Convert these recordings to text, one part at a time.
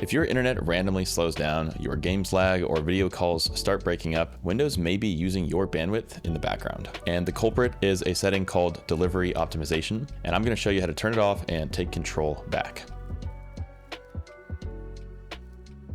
If your internet randomly slows down, your games lag, or video calls start breaking up, Windows may be using your bandwidth in the background. And the culprit is a setting called Delivery Optimization, and I'm going to show you how to turn it off and take control back.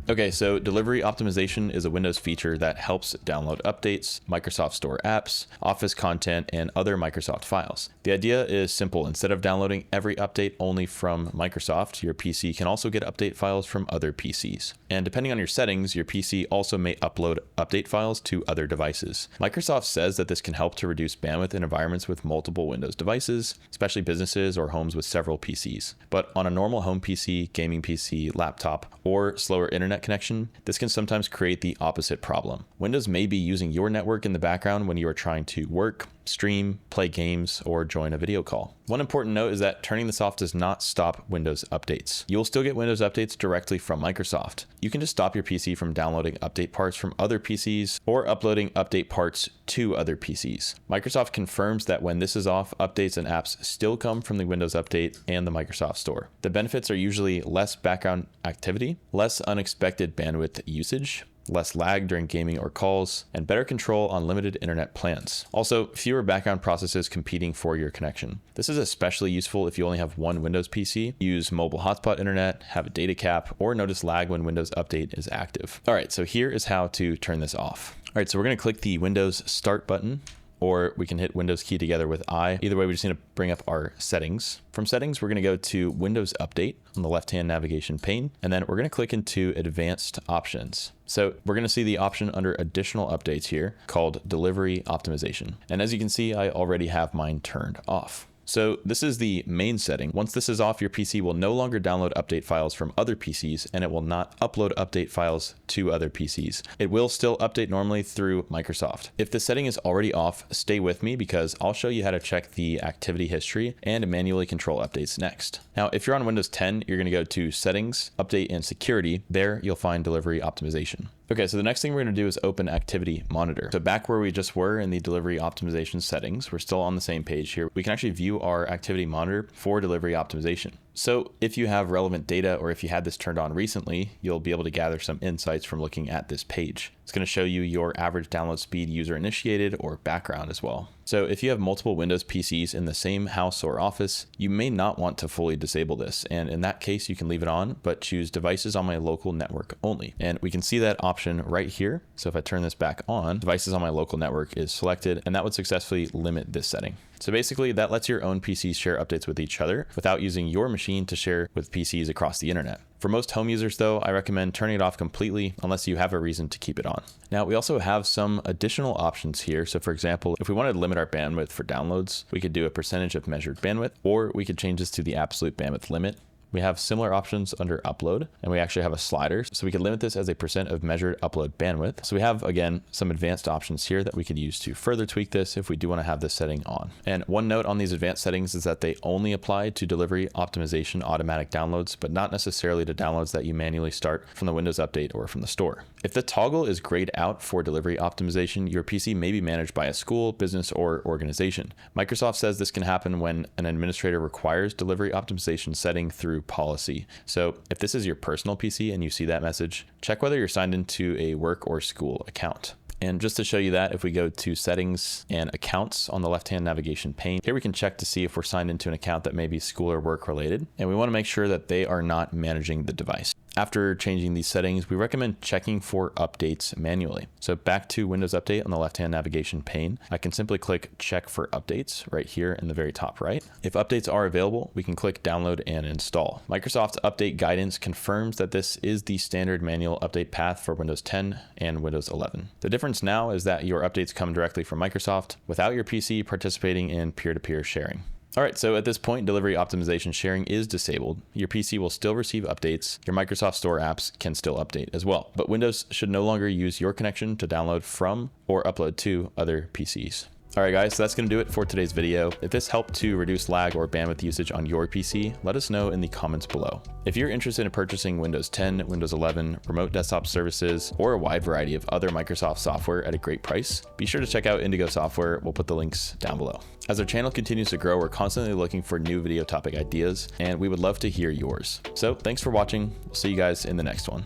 Okay, so delivery optimization is a Windows feature that helps download updates, Microsoft Store apps, Office content, and other Microsoft files. The idea is simple. Instead of downloading every update only from Microsoft, your PC can also get update files from other PCs. And depending on your settings, your PC also may upload update files to other devices. Microsoft says that this can help to reduce bandwidth in environments with multiple Windows devices, especially businesses or homes with several PCs. But on a normal home PC, gaming PC, laptop, or slower internet connection, this can sometimes create the opposite problem. Windows may be using your network in the background when you are trying to work, stream, play games, or join a video call. One important note is that turning this off does not stop Windows updates. You'll still get Windows updates directly from Microsoft. You can just stop your PC from downloading update parts from other PCs or uploading update parts to other PCs. Microsoft confirms that when this is off, updates and apps still come from the Windows Update and the Microsoft Store. The benefits are usually less background activity, less unexpected bandwidth usage, less lag during gaming or calls, and better control on limited internet plans. Also, fewer background processes competing for your connection. This is especially useful if you only have one Windows PC, use mobile hotspot internet, have a data cap, or notice lag when Windows Update is active. All right, so here is how to turn this off. All right, so we're gonna click the Windows Start button, or we can hit Windows key together with I. Either way, we just need to bring up our settings. From settings, we're going to go to Windows Update on the left-hand navigation pane, and then we're going to click into Advanced Options. So we're going to see the option under Additional Updates here called Delivery Optimization. And as you can see, I already have mine turned off. So this is the main setting. Once this is off, your PC will no longer download update files from other PCs, and it will not upload update files to other PCs. It will still update normally through Microsoft. If the setting is already off, stay with me because I'll show you how to check the activity history and manually control updates next. Now, if you're on Windows 10, you're going to go to Settings, Update, and Security. There, you'll find Delivery Optimization. Okay, so the next thing we're going to do is open Activity Monitor. So back where we just were in the delivery optimization settings, we're still on the same page here. We can actually view our activity monitor for delivery optimization. So if you have relevant data or if you had this turned on recently, you'll be able to gather some insights from looking at this page. It's going to show you your average download speed, user initiated, or background as well. So if you have multiple Windows PCs in the same house or office, you may not want to fully disable this. And in that case, you can leave it on, but choose devices on my local network only. And we can see that option right here. So if I turn this back on, devices on my local network is selected, and that would successfully limit this setting. So basically that lets your own PCs share updates with each other without using your machine to share with PCs across the internet. For most home users though, I recommend turning it off completely unless you have a reason to keep it on. Now we also have some additional options here. So for example, if we wanted to limit our bandwidth for downloads, we could do a percentage of measured bandwidth, or we could change this to the absolute bandwidth limit. We have similar options under upload, and we actually have a slider. So we can limit this as a % of measured upload bandwidth. So we have, again, some advanced options here that we could use to further tweak this if we do want to have this setting on. And one note on these advanced settings is that they only apply to delivery optimization automatic downloads, but not necessarily to downloads that you manually start from the Windows Update or from the store. If the toggle is grayed out for delivery optimization, your PC may be managed by a school, business, or organization. Microsoft says this can happen when an administrator requires delivery optimization setting through policy. So if this is your personal PC and you see that message, check whether you're signed into a work or school account. And just to show you that, if we go to Settings and Accounts on the left-hand navigation pane, here we can check to see if we're signed into an account that may be school or work related. And we want to make sure that they are not managing the device. After changing these settings, we recommend checking for updates manually. So back to Windows Update on the left-hand navigation pane, I can simply click Check for Updates right here in the very top right. If updates are available, we can click Download and Install. Microsoft's update guidance confirms that this is the standard manual update path for Windows 10 and Windows 11. The difference now is that your updates come directly from Microsoft without your PC participating in peer-to-peer sharing. All right, so at this point, delivery optimization sharing is disabled. Your PC will still receive updates. Your Microsoft Store apps can still update as well, but Windows should no longer use your connection to download from or upload to other PCs. All right, guys, so that's going to do it for today's video. If this helped to reduce lag or bandwidth usage on your PC, let us know in the comments below. If you're interested in purchasing Windows 10, Windows 11, remote desktop services, or a wide variety of other Microsoft software at a great price, be sure to check out Indigo software. We'll put the links down below. As our channel continues to grow, we're constantly looking for new video topic ideas, and we would love to hear yours. So thanks for watching. We'll see you guys in the next one.